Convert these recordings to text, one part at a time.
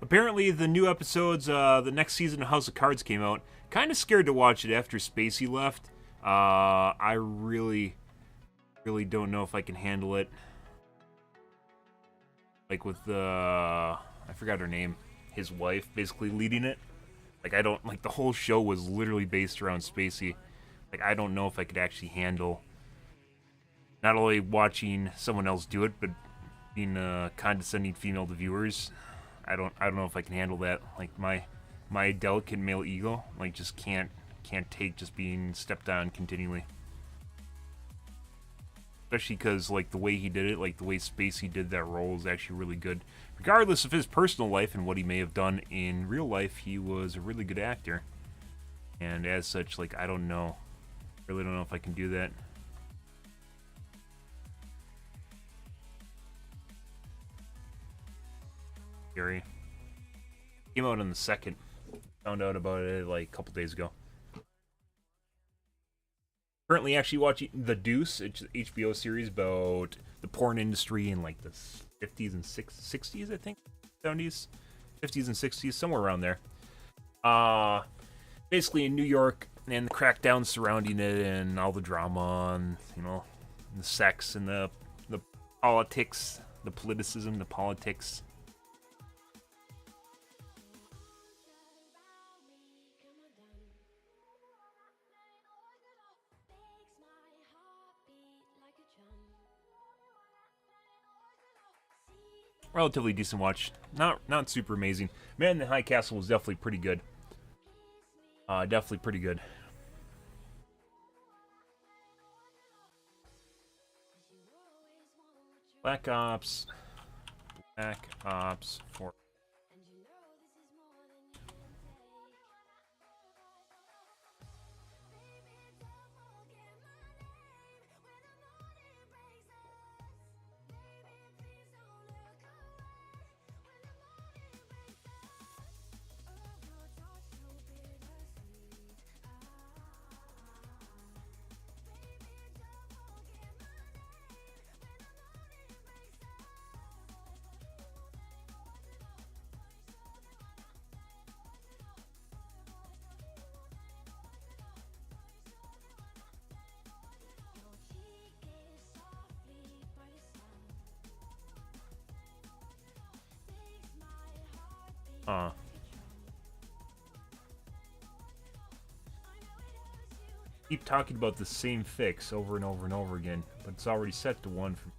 Apparently, the new episodes, the next season of House of Cards came out. Kind of scared to watch it after Spacey left. I really don't know if I can handle it. Like with the, I forgot her name, his wife basically leading it. Like I don't, like the whole show was literally based around Spacey. Like I don't know if I could actually handle not only watching someone else do it, but being condescending female to viewers. I don't know if I can handle that. Like my delicate male ego, like just can't take just being stepped on continually. Especially because like the way he did it, like the way Spacey did that role is actually really good. Regardless of his personal life and what he may have done in real life, he was a really good actor. And as such, like I don't know, really don't know if I can do that. Scary. Came out on the 2nd. Found out about it like a couple days ago. Currently actually watching The Deuce. It's an HBO series about the porn industry in like the 50s and 60s, I think. 70s, 50s and 60s, somewhere around there. Basically in New York and the crackdown surrounding it and all the drama and, you know, the sex and the politics, the politicism, the politics. Relatively decent watch. Not super amazing. Man in the High Castle was definitely pretty good. Definitely pretty good. Black Ops 4. Keep talking about the same fix over and over and over again, but it's already set to 1 for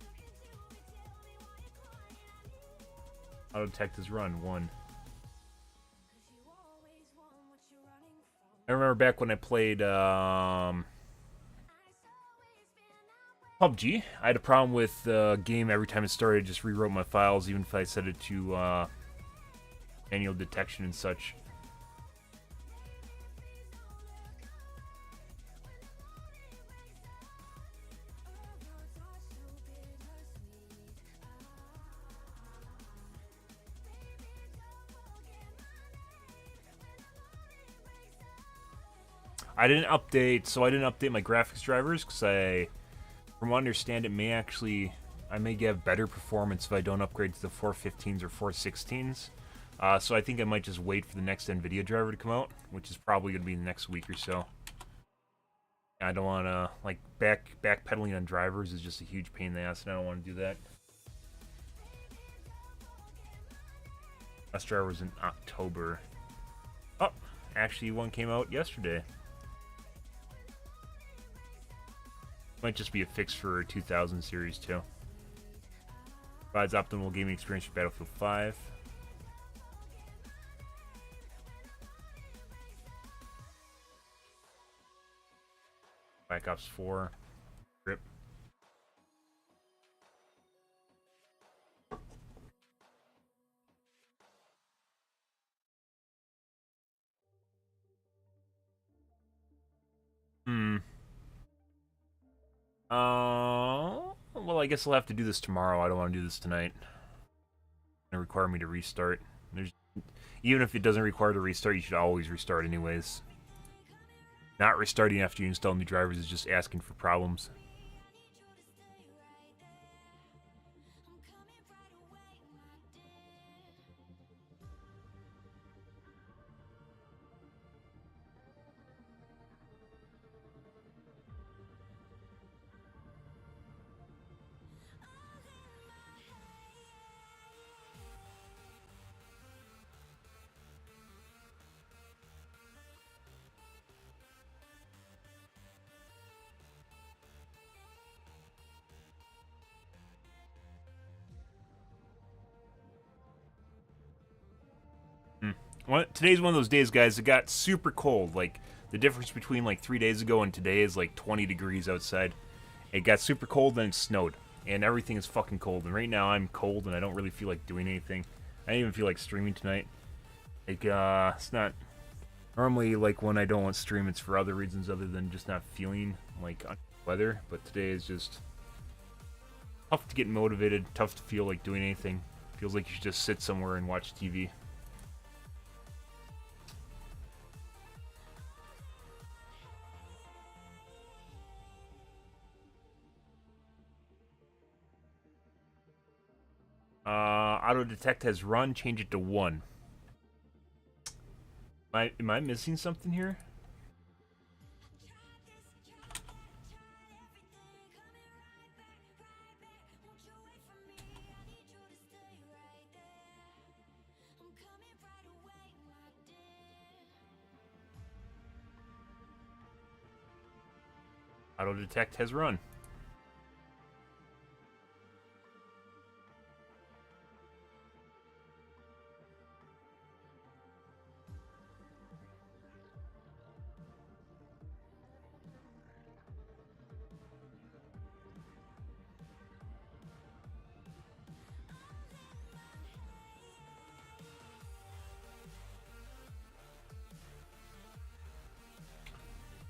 auto detect is run 1. I remember back when I played PUBG, I had a problem with the game every time it started. I just rewrote my files, even if I set it to manual detection and such. I didn't update my graphics drivers because from what I understand, I may get better performance if I don't upgrade to the 415s or 416s. So I think I might just wait for the next NVIDIA driver to come out, which is probably going to be the next week or so. I don't want to, like, backpedaling on drivers is just a huge pain in the ass, and I don't want to do that. Last driver was in October. Oh, actually one came out yesterday. Might just be a fix for 2000 series too. Provides optimal gaming experience for Battlefield 5. Black Ops 4. Rip. Well, I guess I'll have to do this tomorrow. I don't want to do this tonight. It's gonna require me to restart. Even if it doesn't require to restart, you should always restart anyways. Not restarting after you install new drivers is just asking for problems. Today's one of those days, guys. It got super cold. Like the difference between like 3 days ago and today is like 20 degrees outside. It got super cold and it snowed, and everything is fucking cold. And right now I'm cold and I don't really feel like doing anything. I don't even feel like streaming tonight. Like it's not normally like when I don't want to stream. It's for other reasons other than just not feeling like weather. But today is just tough to get motivated. Tough to feel like doing anything. Feels like you should just sit somewhere and watch TV. Auto detect has run. Change it to 1. Am I missing something here? Auto detect has run.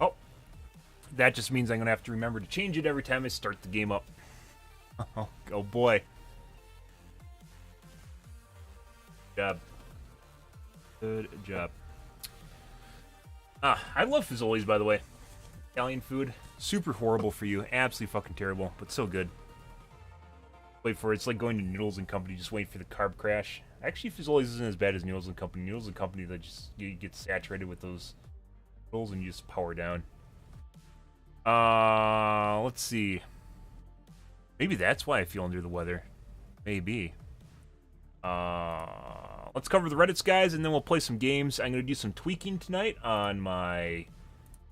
Oh, that just means I'm gonna have to remember to change it every time I start the game up. Oh boy. Good job. Good job. I love Fazoli's, by the way. Italian food, super horrible for you. Absolutely fucking terrible, but so good. Wait for it. It's like going to Noodles and Company, just waiting for the carb crash. Actually, Fazoli's isn't as bad as Noodles and Company. Noodles and Company, that just you get saturated with those noodles and you just power down. Let's see. Maybe that's why I feel under the weather. Maybe. Let's cover the Reddits, guys, and then we'll play some games. I'm gonna do some tweaking tonight on my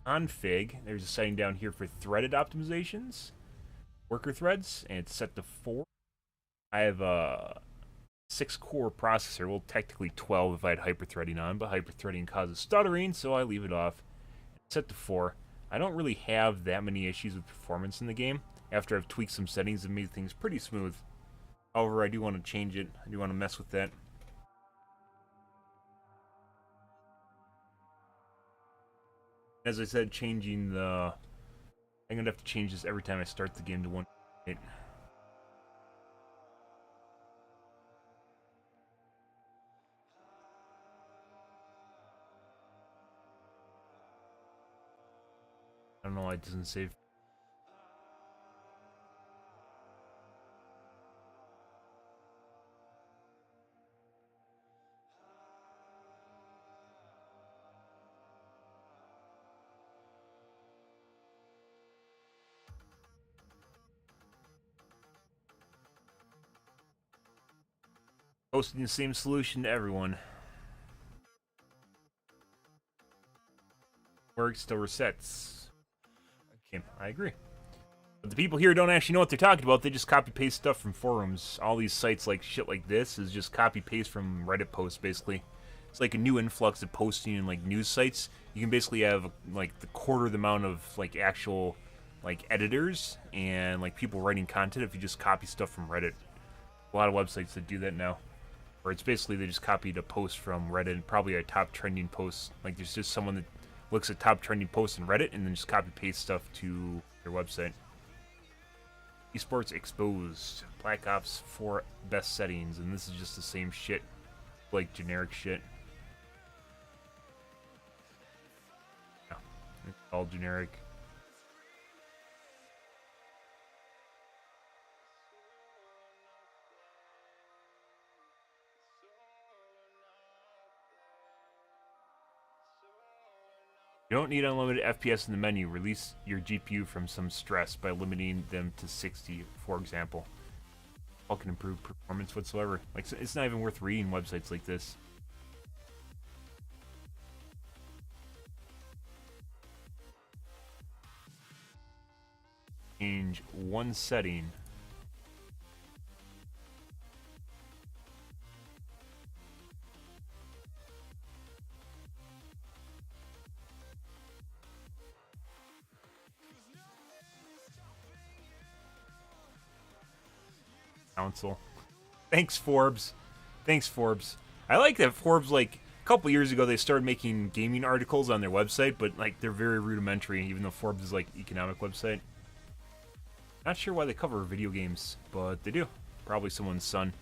config. There's a setting down here for threaded optimizations, worker threads, and it's set to 4. I have a 6-core processor. Well, technically 12 if I had hyperthreading on, but hyperthreading causes stuttering, so I leave it off. It's set to 4. I don't really have that many issues with performance in the game. After I've tweaked some settings and made things pretty smooth. However, I do want to change it. I do want to mess with that. As I said, changing the... I'm going to have to change this every time I start the game to 1.8. I don't know why it doesn't save. Posting the same solution to everyone. Works, still resets. Okay, I agree. But the people here don't actually know what they're talking about. They just copy-paste stuff from forums. All these sites like shit like this is just copy-paste from Reddit posts, basically. It's like a new influx of posting in like news sites. You can basically have like the quarter the amount of like actual like editors and like people writing content if you just copy stuff from Reddit. A lot of websites that do that now. Or it's basically they just copied a post from Reddit, probably a top trending post. Like there's just someone that looks at top trending posts in Reddit and then just copy-paste stuff to their website. Esports exposed. Black Ops 4 best settings, and this is just the same shit. Like generic shit. Yeah, it's all generic. You don't need unlimited FPS in the menu. Release your GPU from some stress by limiting them to 60, for example. All can improve performance whatsoever. Like, it's not even worth reading websites like this. Change one setting. Council. Thanks, Forbes. Thanks, Forbes. I like that Forbes, like, a couple years ago, they started making gaming articles on their website, but, like, they're very rudimentary, even though Forbes is, like, economic website. Not sure why they cover video games, but they do. Probably someone's son.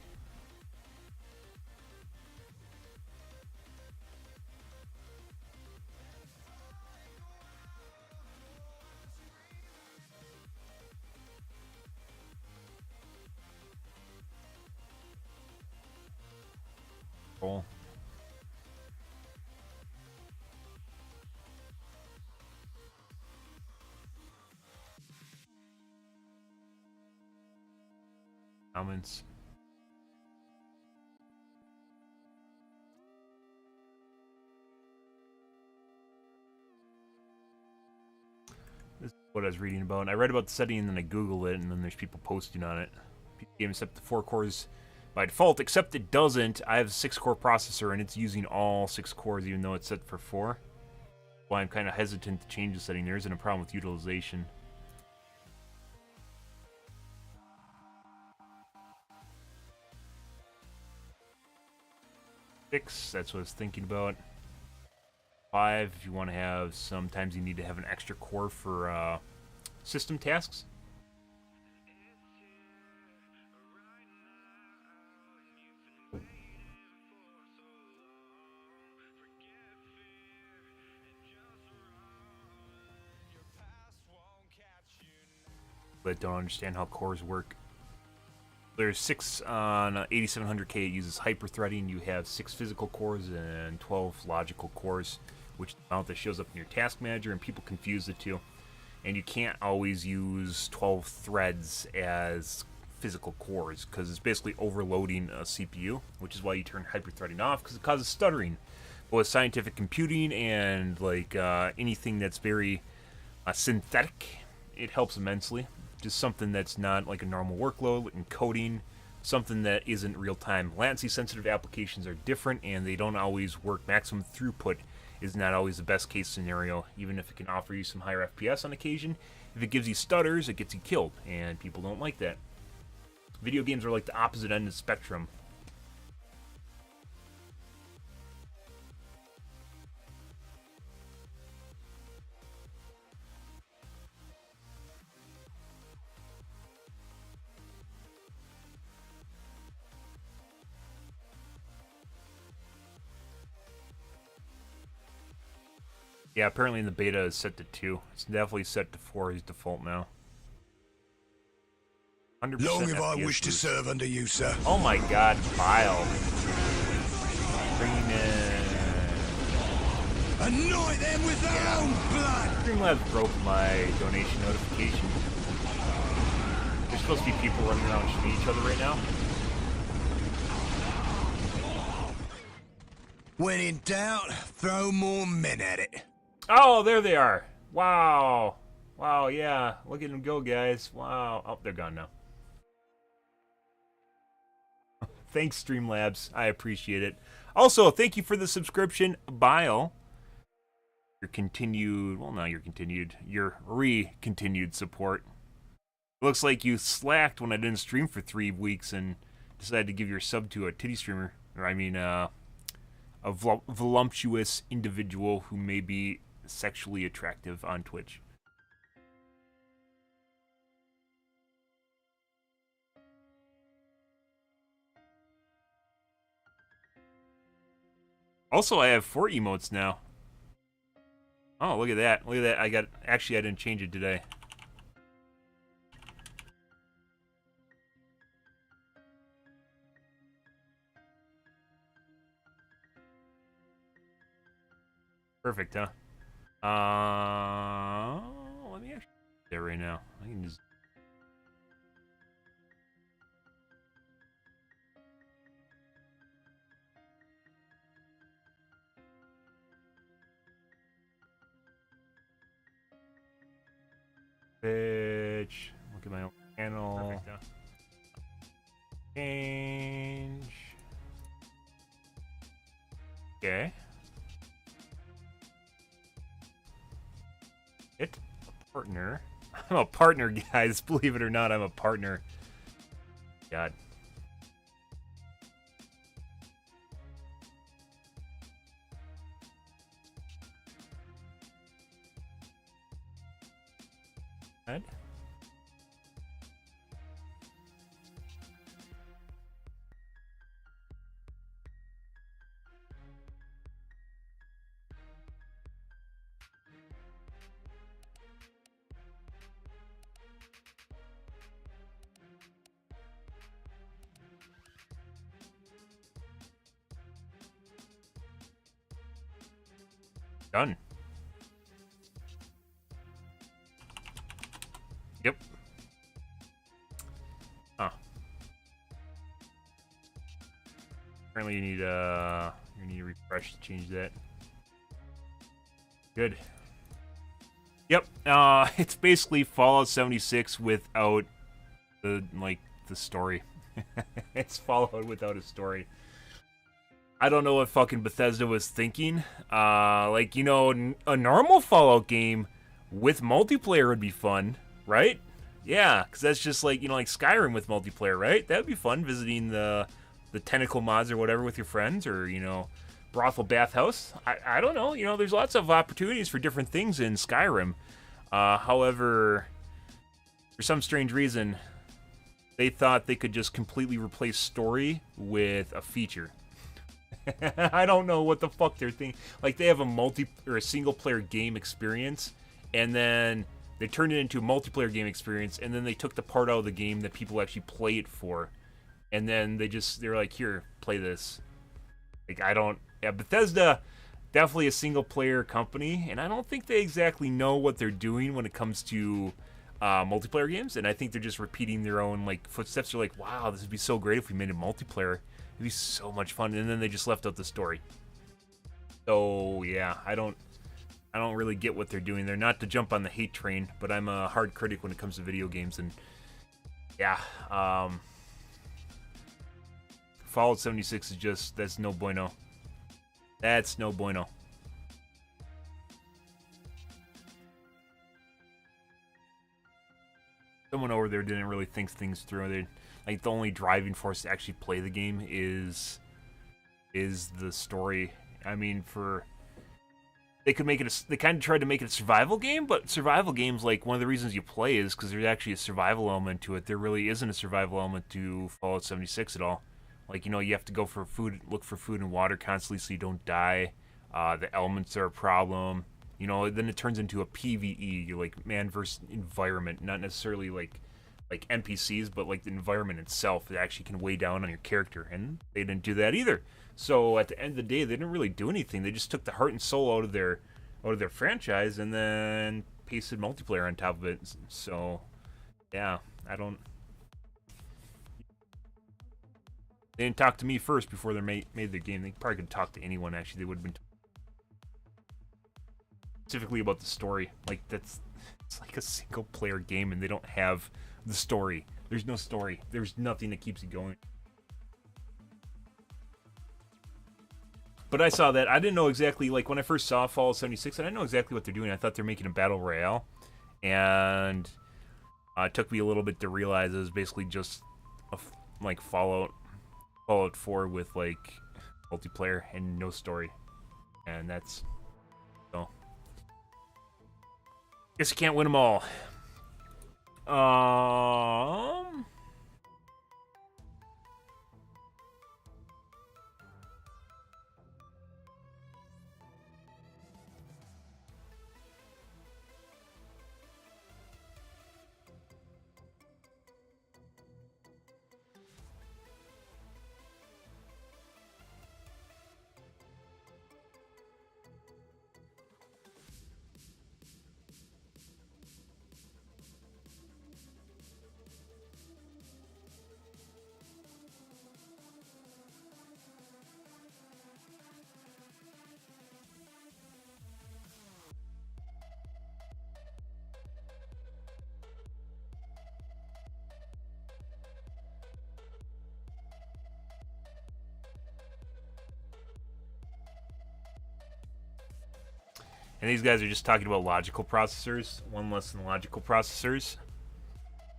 Cool. Comments. This is what I was reading about. I read about the setting and then I Googled it, and then there's people posting on it. Game set to 4 cores by default, except it doesn't. I have a 6-core processor and it's using all 6 cores even though it's set for 4. Why I'm kind of hesitant to change the setting. There isn't a problem with utilization. That's what I was thinking about. 5, if you want to have, sometimes you need to have an extra core for system tasks. But don't understand how cores work. There's 6 on 8700K. It uses hyper-threading. You have 6 physical cores and 12 logical cores, which is the amount that shows up in your task manager, and people confuse the two. And you can't always use 12 threads as physical cores because it's basically overloading a CPU, which is why you turn hyper-threading off, because it causes stuttering. But with scientific computing and like anything that's very synthetic, it helps immensely. Just something that's not like a normal workload, like encoding, something that isn't real-time. Latency-sensitive applications are different, and they don't always work. Maximum throughput is not always the best-case scenario, even if it can offer you some higher FPS on occasion. If it gives you stutters, it gets you killed, and people don't like that. Video games are like the opposite end of the spectrum. Yeah, apparently in the beta is set to 2. It's definitely set to 4 as default now. 100% Long FPS have I wished to boost. serve under you, sir. Oh my god, Bile. Bringing in... Anoint them with their own blood! Streamlabs broke my donation notification. There's supposed to be people running around shooting each other right now. When in doubt, throw more men at it. Oh, there they are. Wow. Wow, yeah. Look at them go, guys. Wow. Oh, they're gone now. Thanks, Streamlabs. I appreciate it. Also, thank you for the subscription, Bile. Your continued, well, not your continued, your re-continued support. It looks like you slacked when I didn't stream for 3 weeks and decided to give your sub to a titty streamer. Or, I mean, a voluptuous individual who may be sexually attractive on Twitch. Also, I have 4 emotes now. Oh, look at that. Look at that. I didn't change it today. Perfect, huh? Let me actually do that right now. I can just... Bitch. Look at my own channel. Perfect, huh? Change. Okay. It a partner. I'm a partner, guys. Believe it or not, I'm a partner. God. Done. Yep. Huh. Apparently you need a refresh to change that. Good. Yep. It's basically Fallout 76 without the story. It's Fallout without a story. I don't know what fucking Bethesda was thinking. Like, you know, a normal Fallout game with multiplayer would be fun, right? Yeah, because that's just like, you know, like Skyrim with multiplayer, right? That would be fun, visiting the tentacle mods or whatever with your friends, or, you know, brothel bathhouse. I don't know. You know, there's lots of opportunities for different things in Skyrim. However, for some strange reason, they thought they could just completely replace story with a feature. I don't know what the fuck they're thinking. Like, they have a single player game experience, and then they turned it into a multiplayer game experience, and then they took the part out of the game that people actually play it for, and then they're like, here, play this. Like, yeah, Bethesda, definitely a single player company, and I don't think they exactly know what they're doing when it comes to multiplayer games, and I think they're just repeating their own like footsteps. They're like, wow, this would be so great if we made a multiplayer. It'd be so much fun, and then they just left out the story. So yeah, I don't really get what they're doing. They're not to jump on the hate train, but I'm a hard critic when it comes to video games, and yeah, Fallout 76 is just, that's no bueno. That's no bueno. Someone over there didn't really think things through. They, like, the only driving force to actually play the game is the story. I mean, they could make it they kind of tried to make it a survival game, but survival games, like, one of the reasons you play is because there's actually a survival element to it. There really isn't a survival element to Fallout 76 at all. Like, you know, you have to go for food, look for food and water constantly so you don't die. The elements are a problem. You know, then it turns into a PvE. You're like man versus environment, not necessarily like NPCs, but like the environment itself that actually can weigh down on your character. And they didn't do that either. So at the end of the day, they didn't really do anything. They just took the heart and soul out of their franchise and then pasted multiplayer on top of it. So yeah, they didn't talk to me first before they made their game. They probably could talk to anyone. Actually, they would have been specifically about the story. Like, it's like a single player game, and they don't have the story. There's no story. There's nothing that keeps you going. But I saw that. I didn't know exactly, like, when I first saw Fallout 76, I didn't know exactly what they're doing. I thought they're making a battle royale, and it took me a little bit to realize it was basically just like Fallout 4 with like multiplayer and no story, and that's so. Guess you can't win them all. And these guys are just talking about logical processors. One less than logical processors.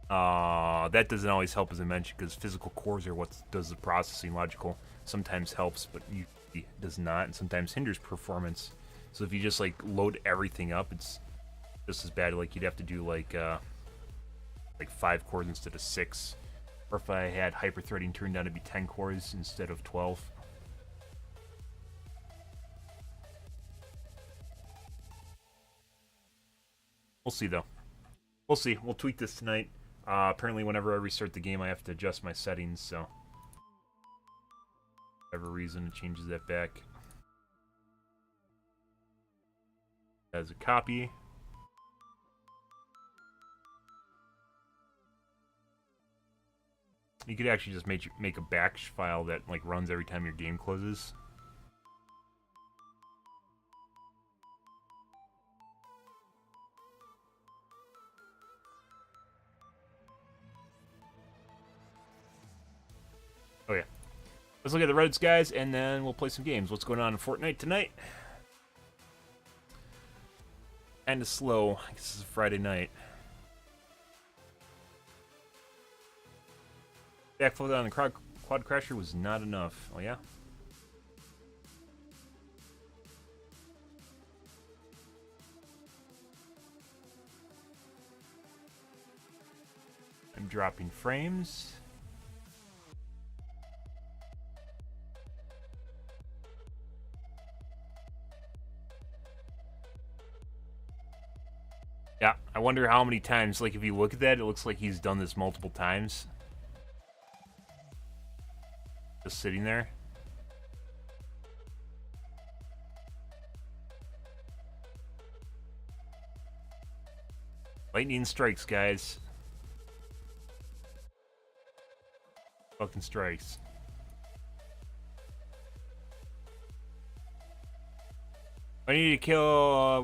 That doesn't always help, as I mentioned, because physical cores are what does the processing. Logical sometimes helps, but usually does not, and sometimes hinders performance. So if you just like load everything up, it's just as bad. Like, you'd have to do like like 5 cores instead of 6, or if I had hyper-threading turned down to be 10 cores instead of 12. We'll see, though. We'll see. We'll tweak this tonight. Apparently, whenever I restart the game, I have to adjust my settings, so... for whatever reason, it changes that back. As a copy. You could actually just make a batch file that like runs every time your game closes. Oh yeah. Let's look at the roads, guys, and then we'll play some games. What's going on in Fortnite tonight? Kinda slow. I guess it's a Friday night. Backflip on the quad crasher was not enough. Oh yeah? I'm dropping frames. Yeah, I wonder how many times, like if you look at that, it looks like he's done this multiple times. Just sitting there. Lightning strikes, guys. Fucking strikes. I need to kill,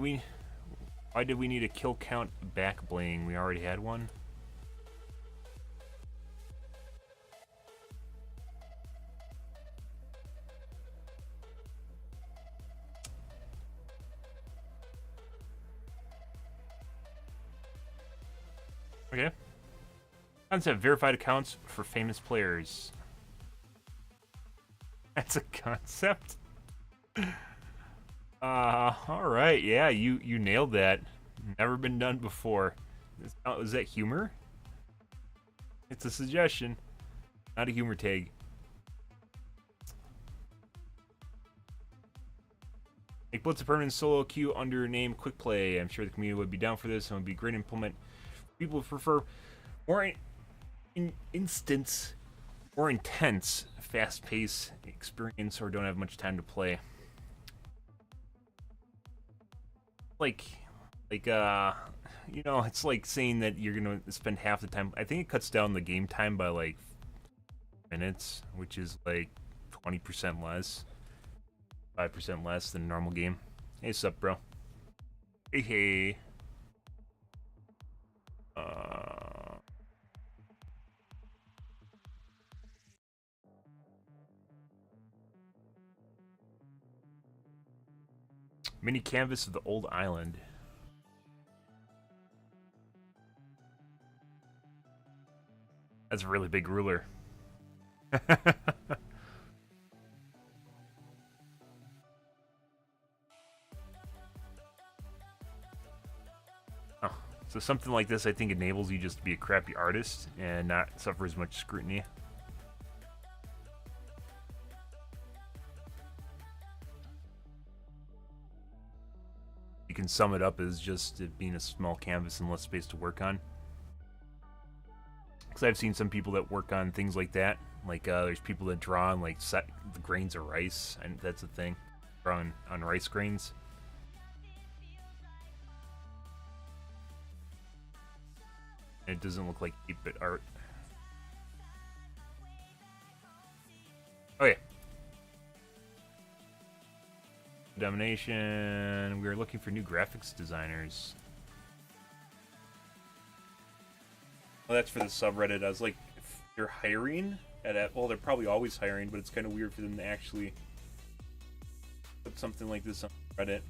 why did we need a kill count back bling? We already had one. Okay. Concept: verified accounts for famous players. That's a concept? Alright, yeah, you nailed that. Never been done before. Is that humor? It's a suggestion, not a humor tag. Make Blitz a permanent solo queue under name Quick Play. I'm sure the community would be down for this and would be great to implement. People prefer more more intense, fast-paced experience or don't have much time to play. Like, you know, it's like saying that you're gonna spend half the time. I think it cuts down the game time by like minutes, which is like 20% less, 5% less than a normal game. Hey, sup, bro? Hey, hey. Mini canvas of the old island. That's a really big ruler. Oh, so something like this I think enables you just to be a crappy artist and not suffer as much scrutiny. You can sum it up as just it being a small canvas and less space to work on. Because I've seen some people that work on things like that. Like there's people that draw on like the grains of rice, and that's a thing. Drawing on rice grains. And it doesn't look like 8-bit art. Okay. Domination. We are looking for new graphics designers. Well, that's for the subreddit. I was like, if they're hiring well, they're probably always hiring, but it's kind of weird for them to actually put something like this on Reddit.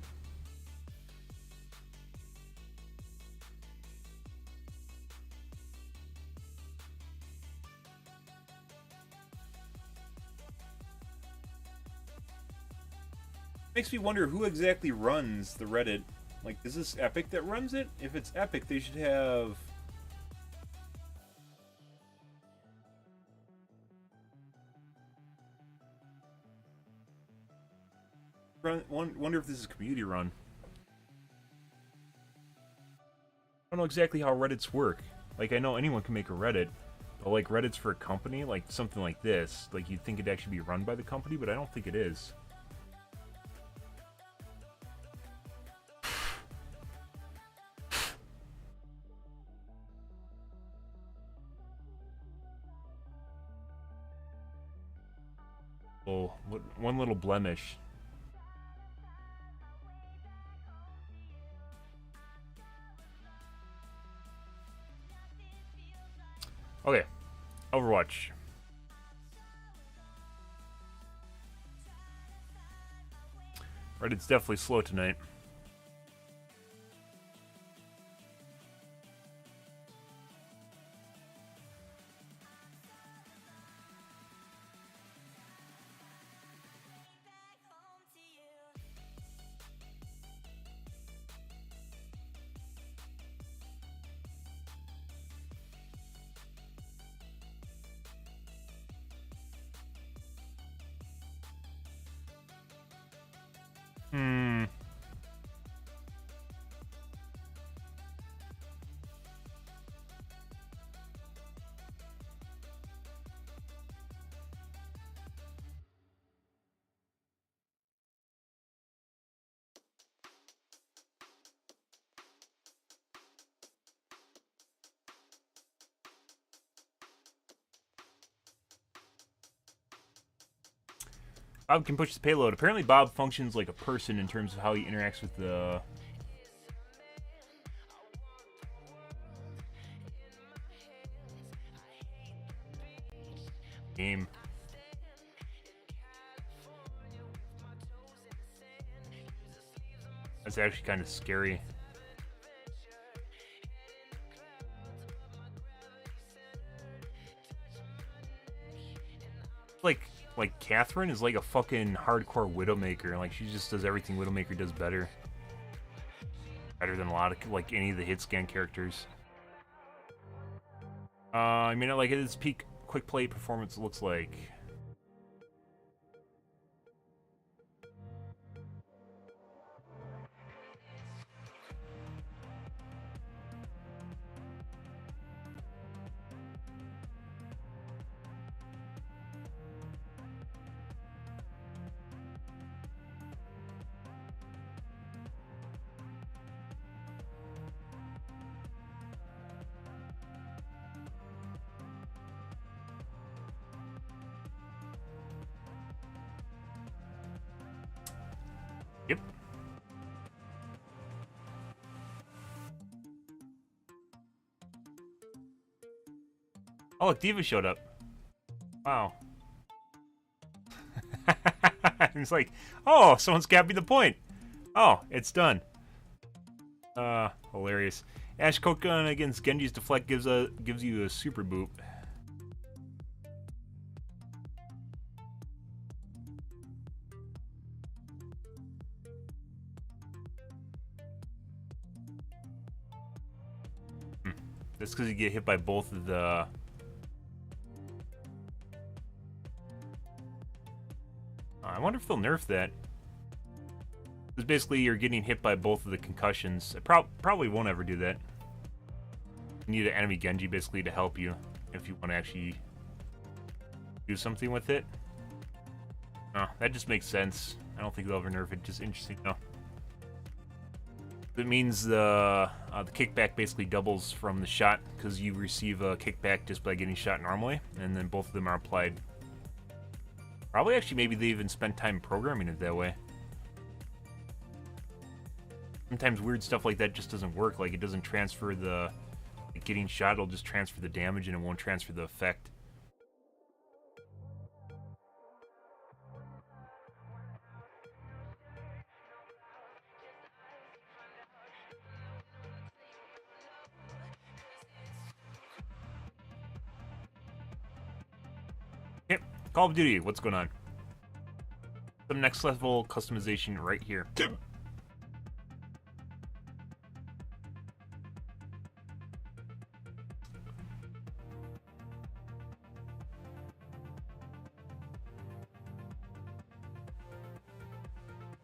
Makes me wonder who exactly runs the Reddit. Like, is this Epic that runs it? If it's Epic, they should have Wonder if this is community run. I don't know exactly how Reddits work. Like, I know anyone can make a Reddit, but like Reddit's for a company, like something like this, like you'd think it'd actually be run by the company, but I don't think it is. Oh, one little blemish. Okay, Overwatch. Reddit's definitely slow tonight. Hmm. Bob can push the payload. Apparently Bob functions like a person in terms of how he interacts with the game. That's actually kind of scary. Like Catherine is like a fucking hardcore Widowmaker. Like she just does everything Widowmaker does better. Better than a lot of like any of the hit scan characters. I mean, like at its peak quick play performance looks like. Yep. Oh, look, Diva showed up. Wow. It's like, oh, someone's capping the point. Oh, it's done. Hilarious. Ash Kokan against Genji's deflect gives you a super boot. That's because you get hit by both of the. I wonder if they'll nerf that. Because basically you're getting hit by both of the concussions. I probably won't ever do that. You need an enemy Genji basically to help you if you want to actually do something with it. That just makes sense. I don't think they'll ever nerf it. Just interesting though. It means the kickback basically doubles from the shot because you receive a kickback just by getting shot normally, and then both of them are applied. Probably actually maybe they even spent time programming it that way. Sometimes weird stuff like that just doesn't work. Like it doesn't transfer the like getting shot. It'll just transfer the damage and it won't transfer the effect. Yep, Call of Duty, what's going on? Some next level customization right here.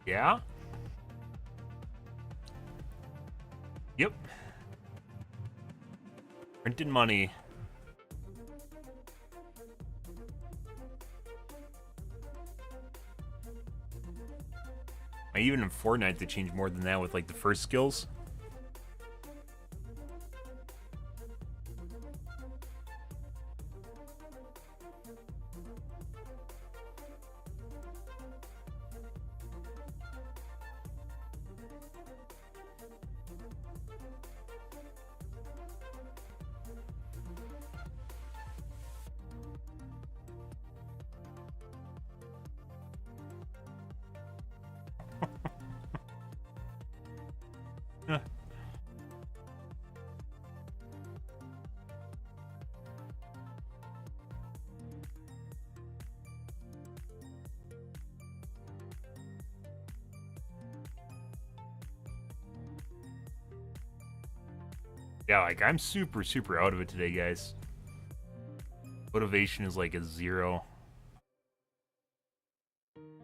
Yeah? Yep. Printed money. Even in Fortnite, they changed more than that with like the first skills. Yeah, like I'm super, super out of it today, guys. Motivation is like a 0.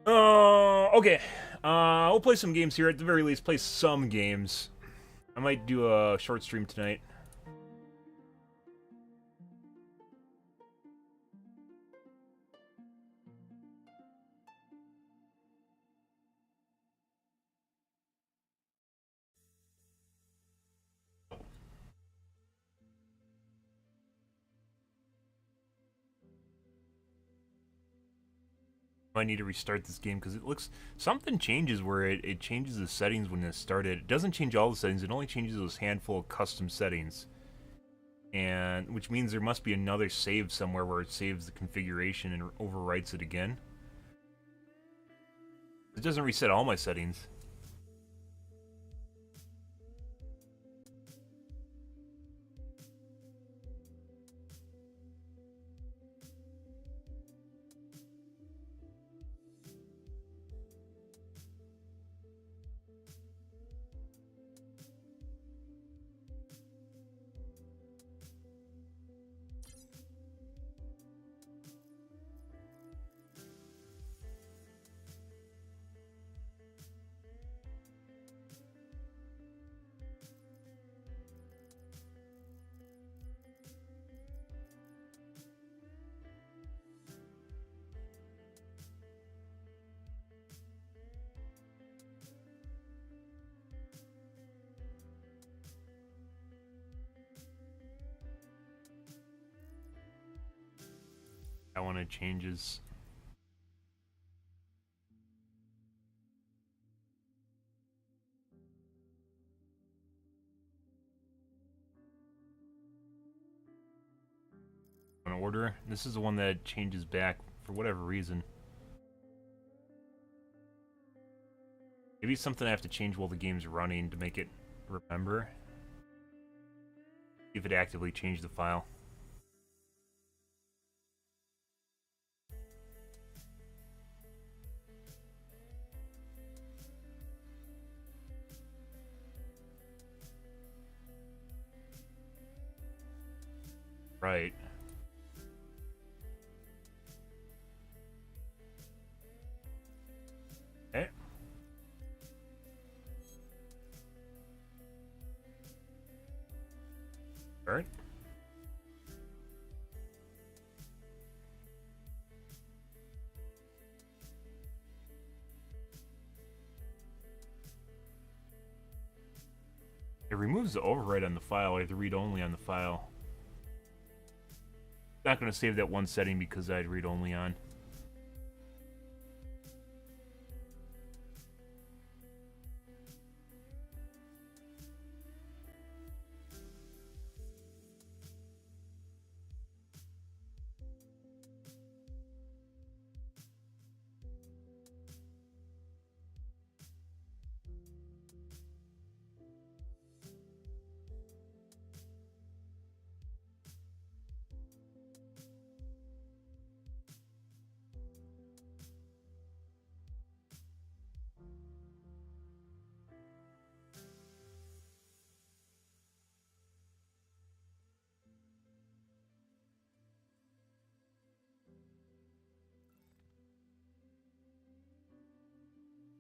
Okay. We'll play some games here. At the very least, play some games. I might do a short stream tonight. I need to restart this game because it looks something changes where it changes the settings when it started. It doesn't change all the settings. It only changes those handful of custom settings, and which means there must be another save somewhere where it saves the configuration and overwrites it again. It doesn't reset all my settings. I want to changes. An order. This is the one that changes back for whatever reason. Maybe it's something I have to change while the game's running to make it remember. See if it actively changed the file. Right. Okay. Alright. It removes the override on the file. I have to read only on the file. Not going to save that one setting because I'd read only on.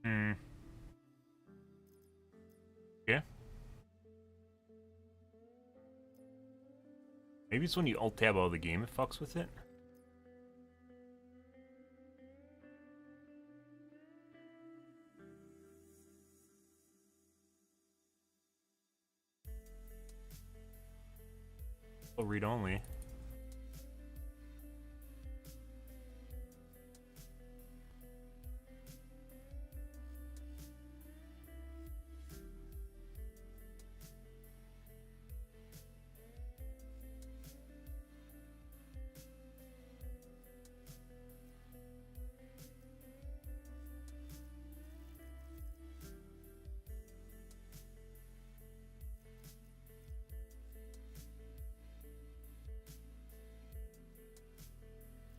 Hmm. Maybe it's when you alt tab out of the game it fucks with it. Oh, read only.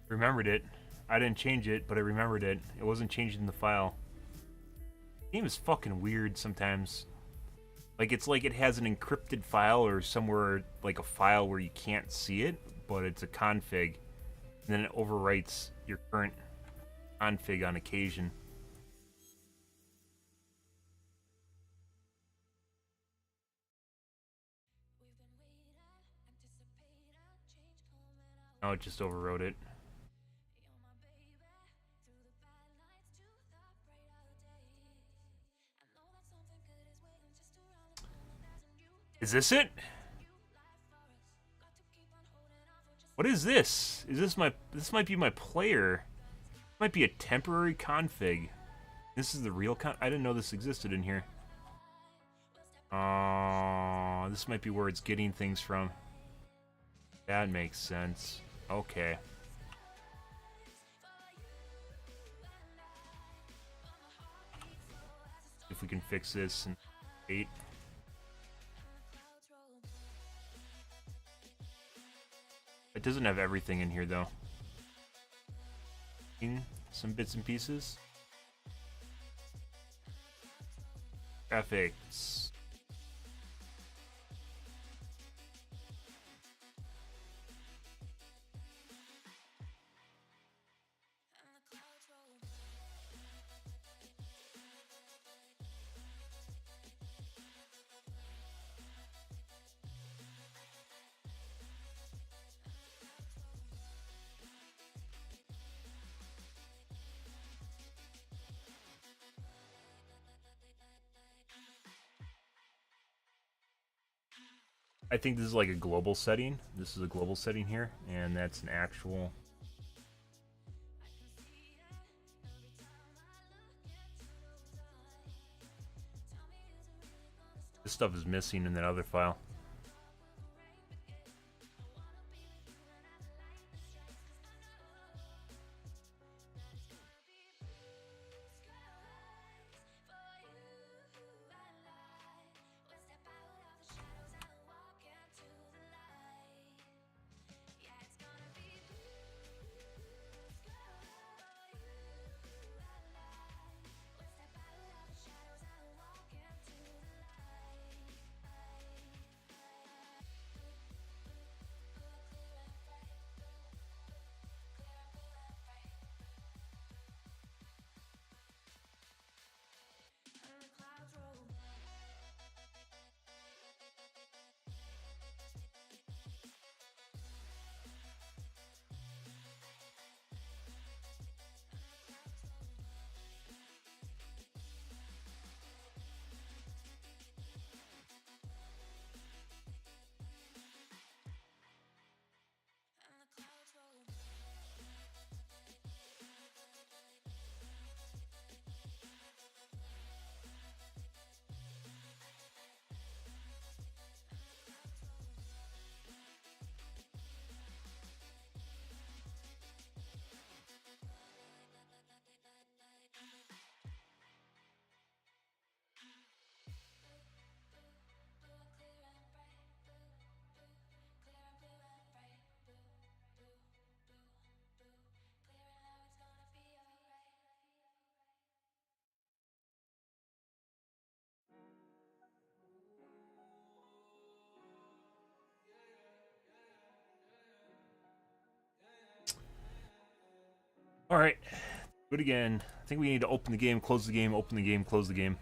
Remembered it. I didn't change it, but I remembered it. It wasn't changed in the file. The game is fucking weird sometimes. Like, it's like it has an encrypted file or somewhere, like a file where you can't see it, but it's a config. And then it overwrites your current config on occasion. Oh, it just overwrote it. Is this it? What is this? Is this my... This might be my player. This might be a temporary config. This is the real I didn't know this existed in here. This might be where it's getting things from. That makes sense. Okay. If we can fix this in 8. It doesn't have everything in here though. Some bits and pieces. Graphics. I think this is like a global setting. This is a global setting here, and that's an actual... This stuff is missing in that other file. Alright, do it again. I think we need to open the game, close the game, open the game, close the game.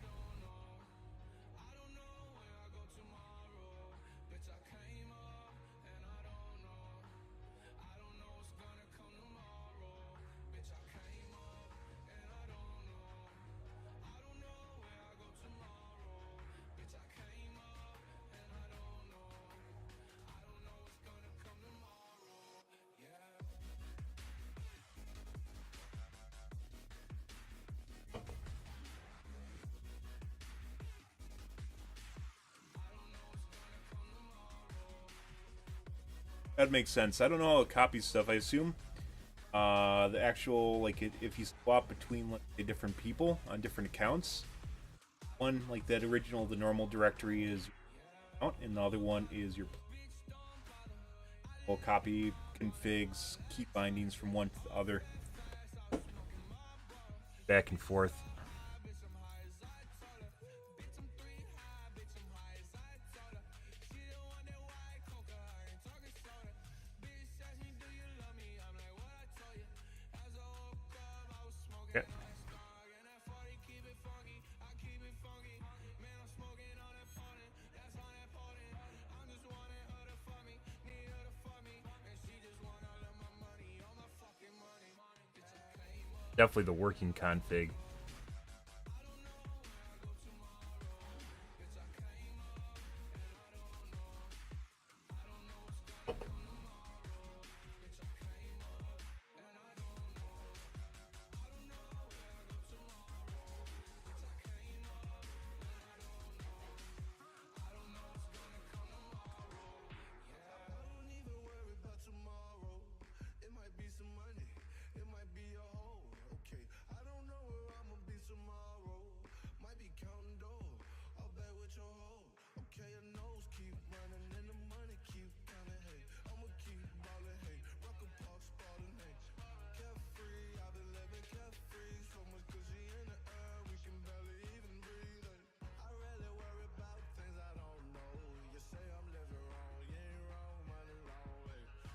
That makes sense. I don't know how it copies stuff. I assume the actual, like, if you swap between, like, say, different people on different accounts, one, like that original, the normal directory is your account, and the other one is your will copy configs, key bindings from one to the other, back and forth. Okay. Definitely the working config.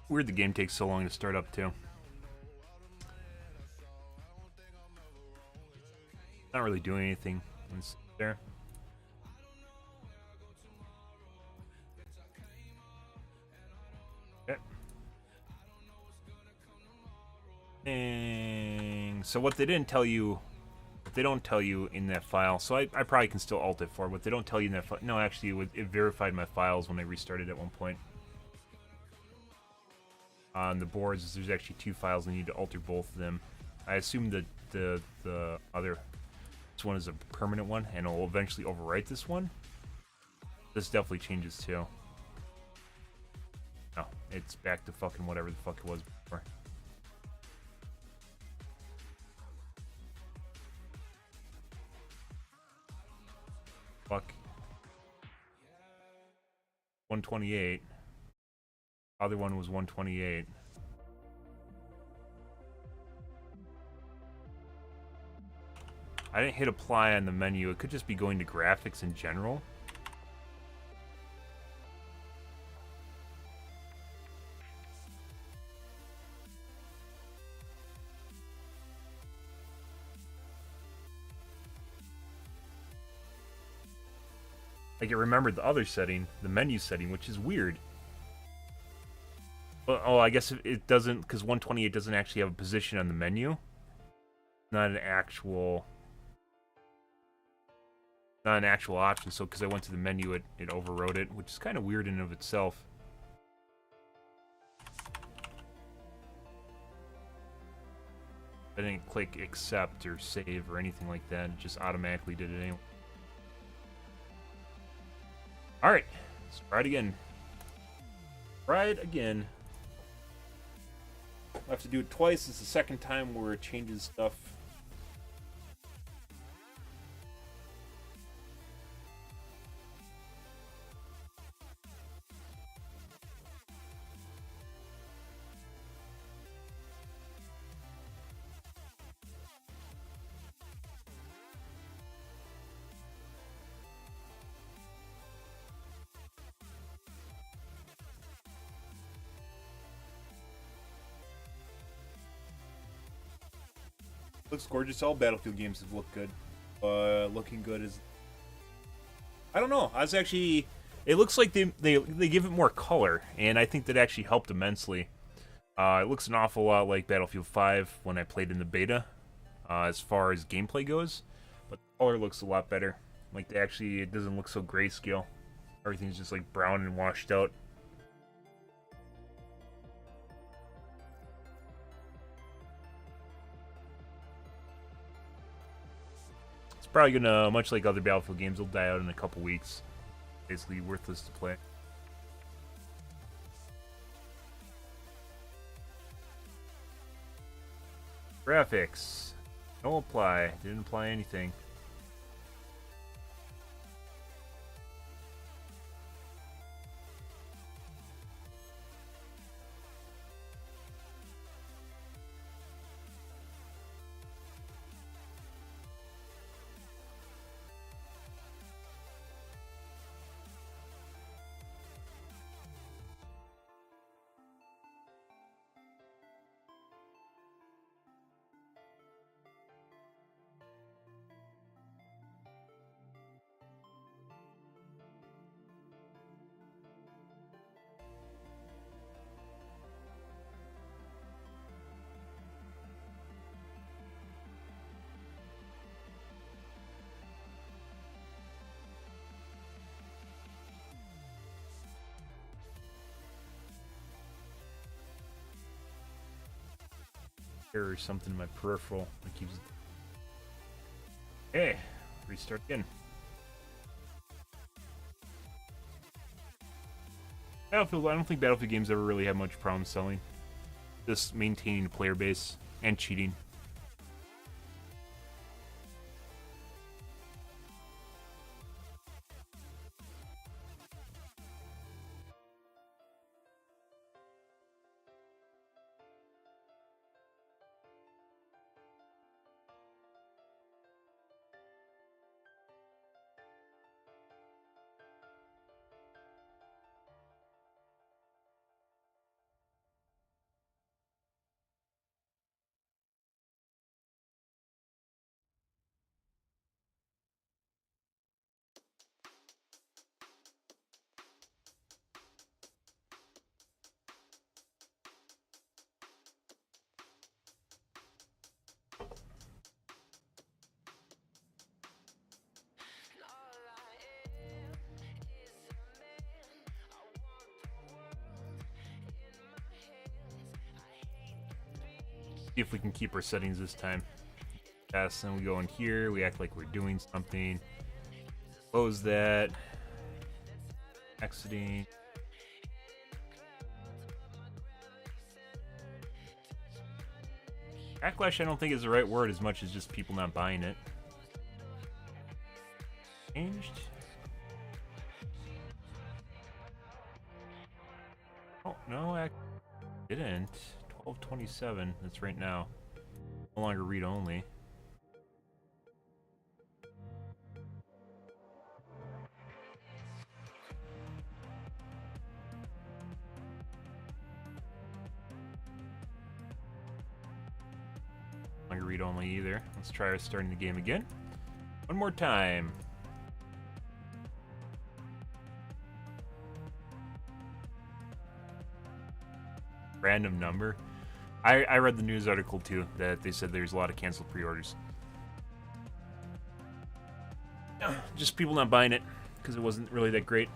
Weird the game takes so long to start up too. Not really doing anything when it's there. Okay. And so what they didn't tell you, what they don't tell you in that file, so I probably can still alt it for what they don't tell you in that file. No, actually, it verified my files when I restarted at one point. On the boards, there's actually 2 files. I need to alter both of them. I assume that the other, this one is a permanent one, and it'll eventually overwrite this one. This definitely changes too. No, it's back to fucking whatever the fuck it was before. Fuck. 128. Other one was 128. I didn't hit apply on the menu. It could just be going to graphics in general. Like, it remembered the other setting, the menu setting, which is weird. Oh, I guess it doesn't, because 128 doesn't actually have a position on the menu. Not an actual option. So because I went to the menu, it overrode it, which is kind of weird in and of itself. I didn't click accept or save or anything like that. It just automatically did it anyway. Alright, let's try it again. Try it again. I have to do it twice. It's the second time where it changes stuff. Looks gorgeous. All Battlefield games have looked good. Looking good is... I don't know. I was actually... It looks like they give it more color, and I think that actually helped immensely. It looks an awful lot like Battlefield 5 when I played in the beta, as far as gameplay goes. But the color looks a lot better. Like, it doesn't look so grayscale. Everything's just like brown and washed out. Probably gonna, much like other Battlefield games, will die out in a couple weeks. Basically worthless to play. Graphics. No apply. Didn't apply anything. Or something in my peripheral that keeps. Hey, restart again. Battlefield. I don't think Battlefield games ever really have much problem selling. Just maintaining the player base and cheating. See if we can keep our settings this time. Yes, then we go in here, we act like we're doing something. Close that. Exiting. Backlash I don't think is the right word as much as just people not buying it. Changed? Oh, no, I didn't. 1227, that's right now. No longer read only. No longer read only either. Let's try starting the game again. One more time. Random number. I read the news article too that they said there's a lot of canceled pre-orders. Just people not buying it because it wasn't really that great.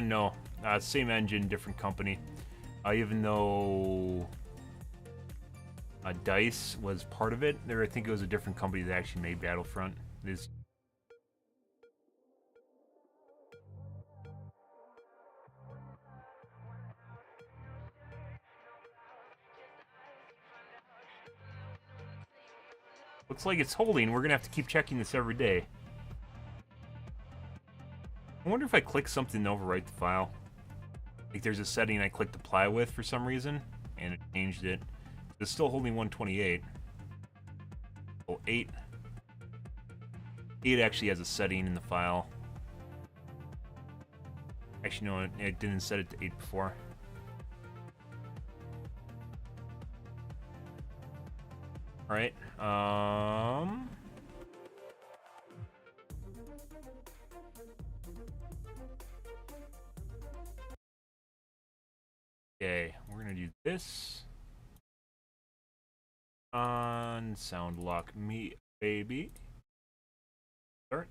No. Same engine, different company. Even though DICE was part of it, I think it was a different company that actually made Battlefront. This. Looks like it's holding. We're gonna have to keep checking this every day. I wonder if I click something to overwrite the file. Like there's a setting I clicked apply with for some reason, and it changed it. It's still holding 128. Oh, 8. 8 actually has a setting in the file. Actually, no, it didn't set it to 8 before. Alright, okay, we're gonna do this. On sound lock me, baby. Start.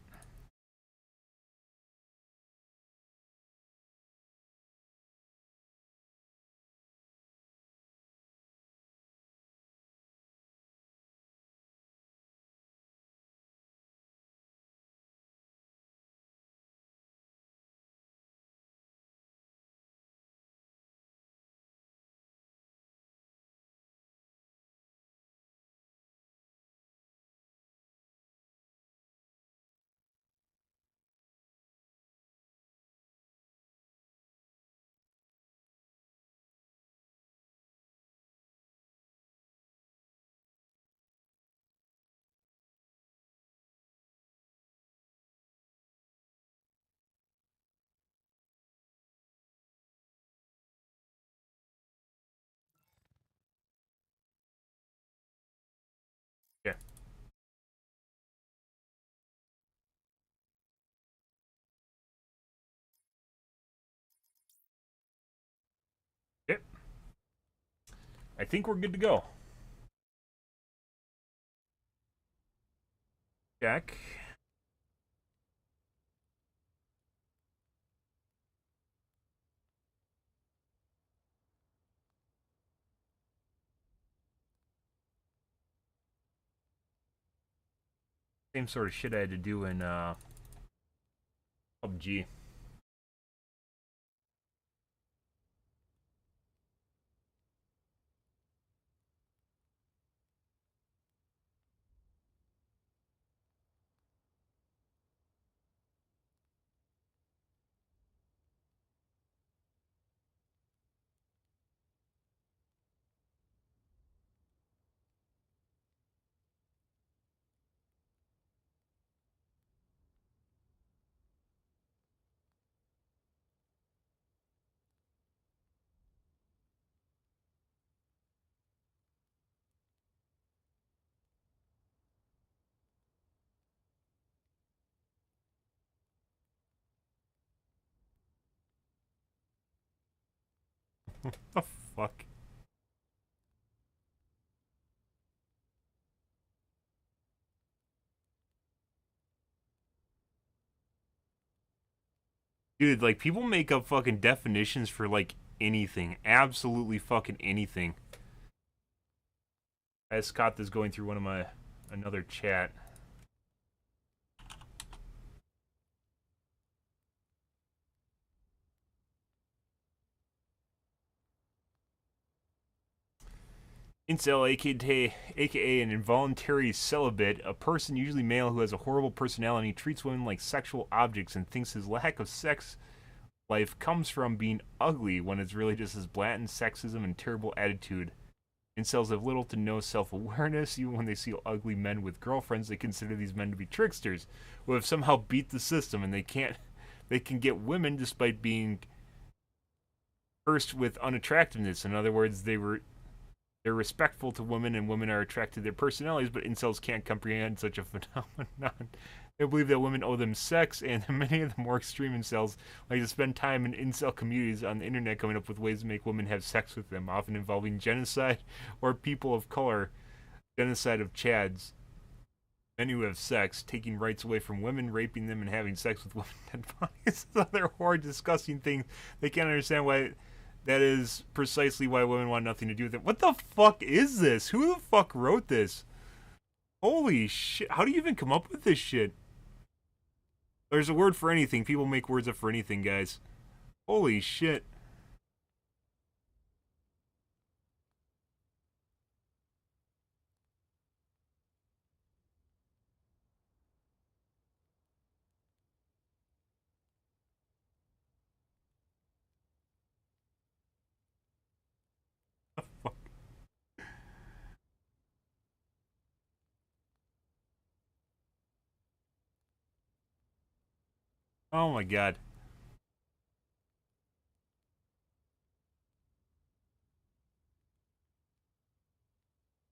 Okay. Okay. I think we're good to go. Check. Same sort of shit I had to do in PUBG. The fuck? Dude, like, people make up fucking definitions for, like, anything. Absolutely fucking anything. As Scott is going through one of my... another chat. Incel, aka an involuntary celibate, a person, usually male, who has a horrible personality, treats women like sexual objects, and thinks his lack of sex life comes from being ugly when it's really just his blatant sexism and terrible attitude. Incels have little to no self-awareness. Even when they see ugly men with girlfriends, they consider these men to be tricksters who have somehow beat the system, and they can get women despite being cursed with unattractiveness. In other words, they're respectful to women, and women are attracted to their personalities, but incels can't comprehend such a phenomenon. They believe that women owe them sex, and many of the more extreme incels like to spend time in incel communities on the internet coming up with ways to make women have sex with them, often involving genocide or people of color, genocide of Chads. Men who have sex, taking rights away from women, raping them, and having sex with women dead bodies. Other horrid, disgusting things. They can't understand why. That is precisely why women want nothing to do with it. What the fuck is this? Who the fuck wrote this? Holy shit. How do you even come up with this shit? There's a word for anything. People make words up for anything, guys. Holy shit. Oh my god.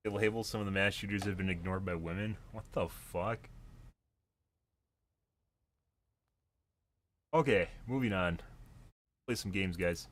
They label some of the mass shooters have been ignored by women. What the fuck? Okay, moving on. Play some games, guys.